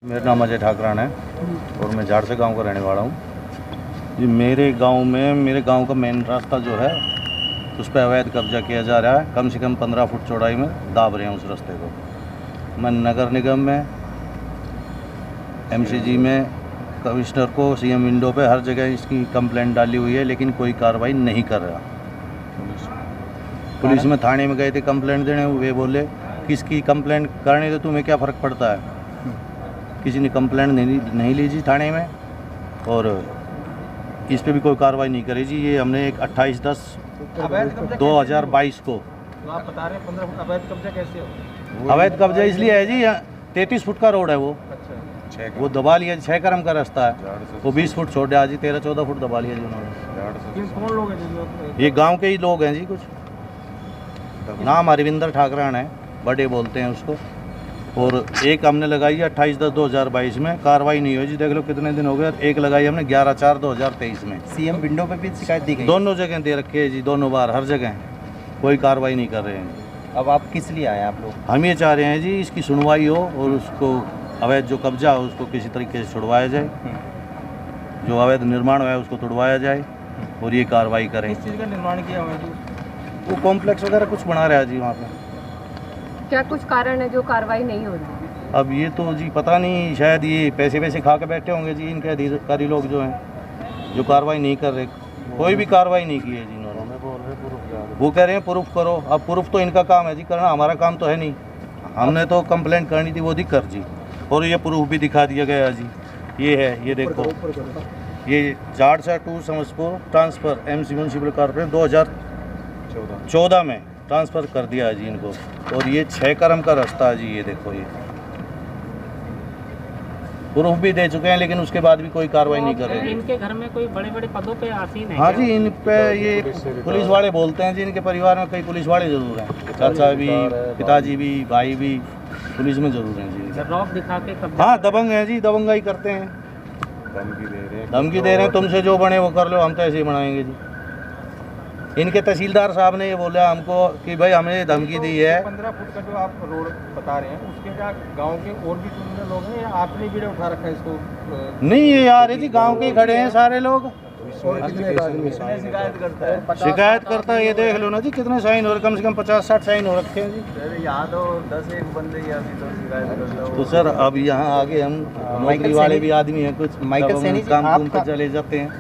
मेरा नाम अजय ठाकरान है और मैं झाड़ से गांव का रहने वाला हूँ। जी मेरे गांव का मेन रास्ता जो है उस पर अवैध कब्जा किया जा रहा है। कम से कम 15 फुट चौड़ाई में दाब रहे हैं उस रास्ते को। मैं नगर निगम में, एमसीजी में, कमिश्नर को, सीएम विंडो पे हर जगह इसकी कंप्लेंट डाली हुई है, लेकिन कोई कार्रवाई नहीं कर रहा। पुलिस में थाने में गए थे कंप्लेंट देने, वे बोले किसकी कंप्लेंट करने से तुम्हें क्या फ़र्क पड़ता है। किसी ने कंप्लेंट नहीं ली जी थाने में और इस पे भी कोई कार्रवाई नहीं करी जी। ये हमने एक 28/10/2022 को। तो आप बता रहे हैं 15 फुट अवैध कब्जा कैसे हो? अवैध कब्जा इसलिए है जी, 33 फुट का रोड है वो। अच्छा, वो दबा लिया, 6 करम का रास्ता है, वो 20 फुट छोड़ दिया जी, 13-14 फुट दबा लिया जी उन्होंने। कौन लोग हैं? ये गांव के ही लोग हैं जी। कुछ नाम हरविंदर ठाकरान है, बड़े बोलते हैं उसको। और एक हमने लगाई है 28/10/2022 में, कार्रवाई नहीं हुई जी। देख लो कितने दिन हो गए। एक लगाई हमने 11/4/2023 में। सीएम विंडो पे भी शिकायत दी गई? दोनों जगह दे रखे है जी, दोनों बार, हर जगह कोई कार्रवाई नहीं कर रहे हैं। अब आप किस लिए आए आप लोग? हम ये चाह रहे हैं जी इसकी सुनवाई हो और उसको अवैध जो कब्जा हो उसको किसी तरीके से छुड़वाया जाए, जो अवैध निर्माण हुआ है उसको तोड़वाया जाए और ये कार्रवाई करें। किस चीज़ का निर्माण किया हुआ है जी? वो कॉम्प्लेक्स वगैरह कुछ बना रहा है जी वहाँ पे। क्या कुछ कारण है जो कार्रवाई नहीं हो रही? अब ये तो जी पता नहीं, शायद ये पैसे खा के बैठे होंगे जी इनके अधिकारी लोग जो हैं, जो कार्रवाई नहीं कर रहे। कोई भी कार्रवाई नहीं की है जी इन्होंने। वो कह रहे हैं प्रूफ करो। अब प्रूफ तो इनका काम है जी करना, हमारा काम तो है नहीं। हमने तो कंप्लेंट करनी थी, वो दी कर जी, और ये प्रूफ भी दिखा दिया गया जी। ये है, ये देखो, ये झाड़ से टू समझपुर ट्रांसफ़र एमसी म्यूनसिपल कॉर्पोरेशन 2014 में ट्रांसफ़र कर दिया है जी इनको। और ये 6 करम का रास्ता है जी। ये देखो, ये प्रूफ भी दे चुके हैं, लेकिन उसके बाद भी कोई कार्रवाई नहीं कर रहे हैं। इनके घर में कोई बड़े बड़े पदों पे आसीन है? हाँ जी, इन पे ये पुलिस वाले बोलते हैं जी। इनके परिवार में कई पुलिस वाले जरूर हैं, चाचा भी, पिताजी भी, भाई भी पुलिस में जरूर हैं जी। रौब दिखा के कब्जा? हाँ, दबंग हैं जी, दबंगाई करते हैं, धमकी दे रहे हैं तुमसे जो बने वो कर लो, हम तो ऐसे ही बनाएंगे जी। इनके तहसीलदार साहब ने ये बोला हमको कि भाई हमने धमकी दी है। 15 फुट का जो आप रोड बता रहे हैं उसके क्या गांव के और भी चुनिंदा लोग हैं या आपने वीडियो उठा रखा है इसको? नहीं, ये यार जी गांव के ही खड़े हैं सारे लोग। शिकायत करता है? शिकायत करता है, ये देख लो ना जी कितने साइन हो रहे, कम से कम 50-60 साइन हो रखे हैं जी। यहाँ तो 10-1 बंदे ही अभी तो शिकायत कर लो। तो सर अब यहाँ आगे हम नौकरी वाले भी आदमी हैं कुछ, माइकल सैनी जी, काम पे चले जाते हैं।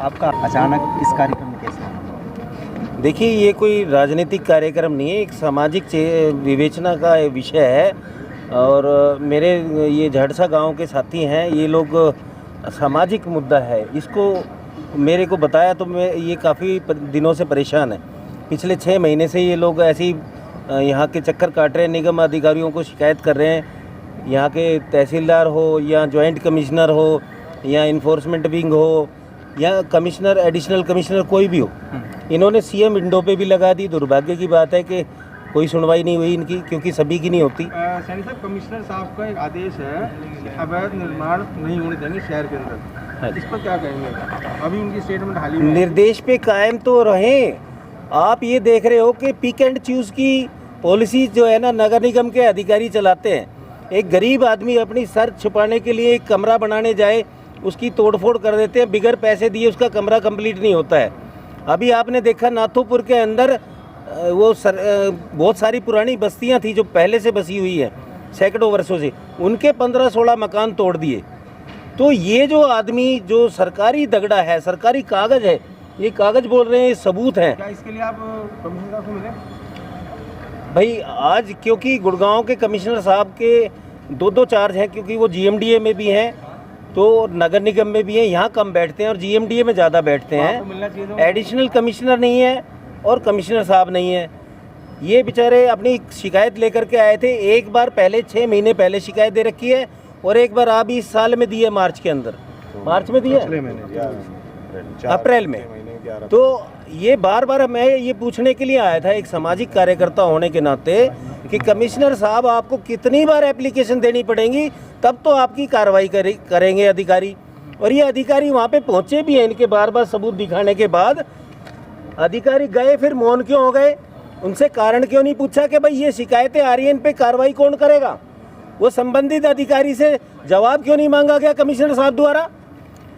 आपका अचानक इस कार्यक्रम में कैसे? देखिए, ये कोई राजनीतिक कार्यक्रम नहीं है, एक सामाजिक विवेचना का विषय है। और मेरे ये झड़सा गांव के साथी हैं, ये लोग सामाजिक मुद्दा है, इसको मेरे को बताया तो मैं ये काफ़ी दिनों से परेशान है। पिछले 6 महीने से ये लोग ऐसे ही यहाँ के चक्कर काट रहे हैं, निगम अधिकारियों को शिकायत कर रहे हैं। यहाँ के तहसीलदार हो या जॉइंट कमिश्नर हो या इन्फोर्समेंट विंग हो या कमिश्नर, एडिशनल कमिश्नर, कोई भी हो, इन्होंने सीएम विंडो पे भी लगा दी। दुर्भाग्य की बात है कि कोई सुनवाई नहीं हुई इनकी, क्योंकि सभी की नहीं होती। सैनी साहब, कमिश्नर साहब का एक आदेश है कि अवैध निर्माण नहीं होने देंगे शहर के अंदर, इस पर क्या कहेंगे? अभी उनकी स्टेटमेंट हाल ही में निर्देश पे कायम तो रहें। आप ये देख रहे हो कि पिक एंड चूज़ की पॉलिसी जो है ना, नगर निगम के अधिकारी चलाते हैं। एक गरीब आदमी अपनी सर छुपाने के लिए एक कमरा बनाने जाए, उसकी तोड़फोड़ कर देते हैं, बिगर पैसे दिए उसका कमरा कंप्लीट नहीं होता है। अभी आपने देखा नाथोपुर के अंदर बहुत सारी पुरानी बस्तियां थी जो पहले से बसी हुई है सैकड़ों वर्षों से, उनके 15-16 मकान तोड़ दिए। तो ये जो आदमी जो सरकारी दगड़ा है, सरकारी कागज़ है, ये कागज़ बोल रहे हैं, ये सबूत हैं। क्या इसके लिए आप कमिश्नर साहब से मिले? भाई आज क्योंकि गुड़गांव के कमिश्नर साहब के 2 चार्ज हैं, क्योंकि वो जीएमडीए में भी हैं तो नगर निगम में भी हैं। यहाँ कम बैठते हैं और जीएमडीए में ज़्यादा बैठते हैं। एडिशनल कमिश्नर नहीं है और कमिश्नर साहब नहीं है। ये बेचारे अपनी शिकायत लेकर के आए थे। एक बार पहले 6 महीने पहले शिकायत दे रखी है और एक बार आप इस साल में दी है, मार्च के अंदर, मार्च में दी है, अप्रैल में। तो ये बार बार मैं ये पूछने के लिए आया था एक सामाजिक कार्यकर्ता होने के नाते कि कमिश्नर साहब आपको कितनी बार एप्लीकेशन देनी पड़ेगी, तब तो आपकी कार्रवाई करेंगे अधिकारी। और ये अधिकारी वहाँ पे पहुँचे भी हैं, इनके बार बार सबूत दिखाने के बाद अधिकारी गए, फिर मौन क्यों हो गए? उनसे कारण क्यों नहीं पूछा कि भाई ये शिकायतें आ रही हैं, इन पे कार्रवाई कौन करेगा? वो संबंधित अधिकारी से जवाब क्यों नहीं मांगा गया कमिश्नर साहब द्वारा?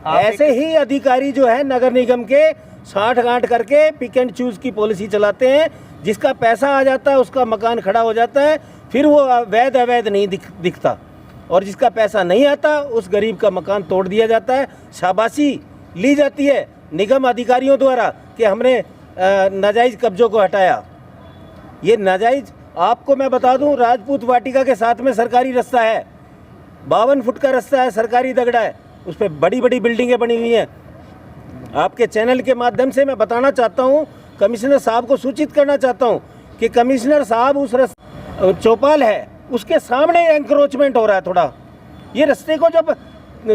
ऐसे ही अधिकारी जो है नगर निगम के साठ गांठ करके पिक एंड चूज की पॉलिसी चलाते हैं, जिसका पैसा आ जाता है उसका मकान खड़ा हो जाता है, फिर वो वैध अवैध नहीं दिखता, और जिसका पैसा नहीं आता उस गरीब का मकान तोड़ दिया जाता है। शाबाशी ली जाती है निगम अधिकारियों द्वारा कि हमने नाजायज़ कब्जों को हटाया। ये नाजायज़, आपको मैं बता दूं, राजपूत वाटिका के साथ में सरकारी रास्ता है, 52 फुट का रास्ता है, सरकारी दगड़ा है, उस पर बड़ी बड़ी बिल्डिंगें बनी हुई हैं। आपके चैनल के माध्यम से मैं बताना चाहता हूं, कमिश्नर साहब को सूचित करना चाहता हूं कि कमिश्नर साहब उस चौपाल है उसके सामने एंक्रोचमेंट हो रहा है थोड़ा। ये रास्ते को जब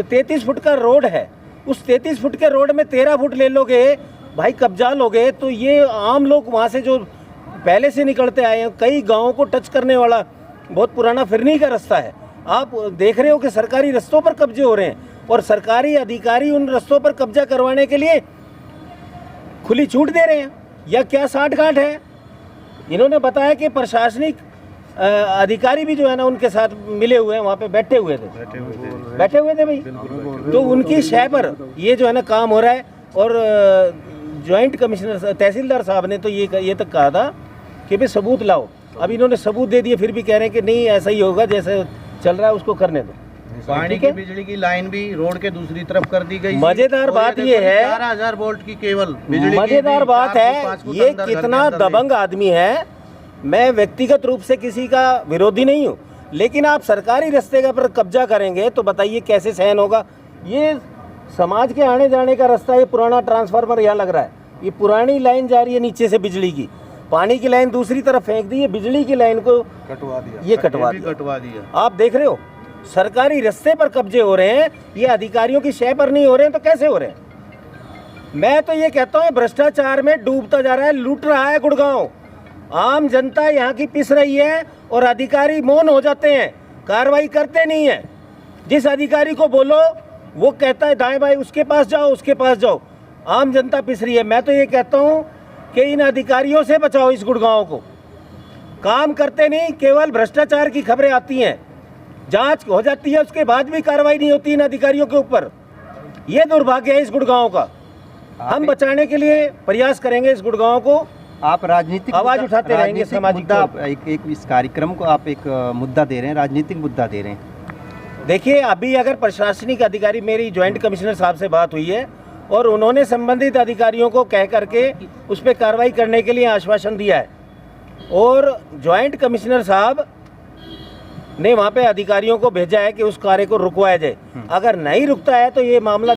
33 फुट का रोड है, उस 33 फुट के रोड में 13 फुट ले लोगे भाई, कब्जा लोगे, तो ये आम लोग वहाँ से जो पहले से निकलते आए हैं, कई गाँवों को टच करने वाला बहुत पुराना फिरनी का रास्ता है। आप देख रहे हो कि सरकारी रास्तों पर कब्जे हो रहे हैं, और सरकारी अधिकारी उन रास्तों पर कब्जा करवाने के लिए खुली छूट दे रहे हैं, या क्या साठ गांठ है? इन्होंने बताया कि प्रशासनिक अधिकारी भी जो है ना उनके साथ मिले हुए हैं, वहाँ पे बैठे हुए थे भाई। तो उनकी शय पर ये जो है ना काम हो रहा है। और जॉइंट कमिश्नर तहसीलदार साहब ने तो ये तक कहा था कि भाई सबूत लाओ। अब इन्होंने सबूत दे दिए, फिर भी कह रहे हैं कि नहीं ऐसा ही होगा, जैसे चल रहा है उसको करने दो। पानी की बिजली की लाइन भी रोड के दूसरी तरफ कर दी गई। मजेदार बात ये है, 11,000 वोल्ट की केवल बिजली की मजेदार भी बात 4 है, फुट, 5 फुट ये अंदर घर के कितना अंदर दबंग आदमी है। मैं व्यक्तिगत रूप से किसी का विरोधी नहीं हूँ, लेकिन आप सरकारी रास्ते का पर कब्जा करेंगे तो बताइए कैसे सहन होगा। ये समाज के आने जाने का रास्ता, ये पुराना ट्रांसफार्मर यहाँ लग रहा है, ये पुरानी लाइन जा रही है नीचे से बिजली की, पानी की लाइन दूसरी तरफ फेंक दी है, बिजली की लाइन को कटवा दिया, ये कटवा दिया। आप देख रहे हो सरकारी रास्ते पर कब्जे हो रहे हैं, ये अधिकारियों की शय पर नहीं हो रहे हैं, तो कैसे हो रहे हैं? मैं तो ये कहता हूँ भ्रष्टाचार में डूबता जा रहा है, लूट रहा है गुड़गांव। आम जनता यहाँ की पिस रही है और अधिकारी मौन हो जाते हैं, कार्रवाई करते नहीं है। जिस अधिकारी को बोलो वो कहता है दाएं बाएं उसके पास जाओ, उसके पास जाओ। आम जनता पिस रही है। मैं तो ये कहता हूँ कि इन अधिकारियों से बचाओ इस गुड़गांव को। काम करते नहीं, केवल भ्रष्टाचार की खबरें आती हैं, जांच हो जाती है, उसके बाद भी कार्रवाई नहीं होती इन अधिकारियों के ऊपर। ये दुर्भाग्य है इस गुड़गांव का। हम बचाने के लिए प्रयास करेंगे इस गुड़गांव को। आप राजनीतिक आवाज उठाते रहेंगे सामाजिक मुद्दा, एक इस कार्यक्रम को आप एक मुद्दा दे रहे हैं, राजनीतिक मुद्दा दे रहे हैं। देखिए, अभी अगर प्रशासनिक अधिकारी, मेरी ज्वाइंट कमिश्नर साहब से बात हुई है और उन्होंने संबंधित अधिकारियों को कह करके उस पर कार्रवाई करने के लिए आश्वासन दिया है, और ज्वाइंट कमिश्नर साहब ने वहाँ पे अधिकारियों को भेजा है कि उस कार्य को रुकवाया जाए। अगर नहीं रुकता है तो ये मामला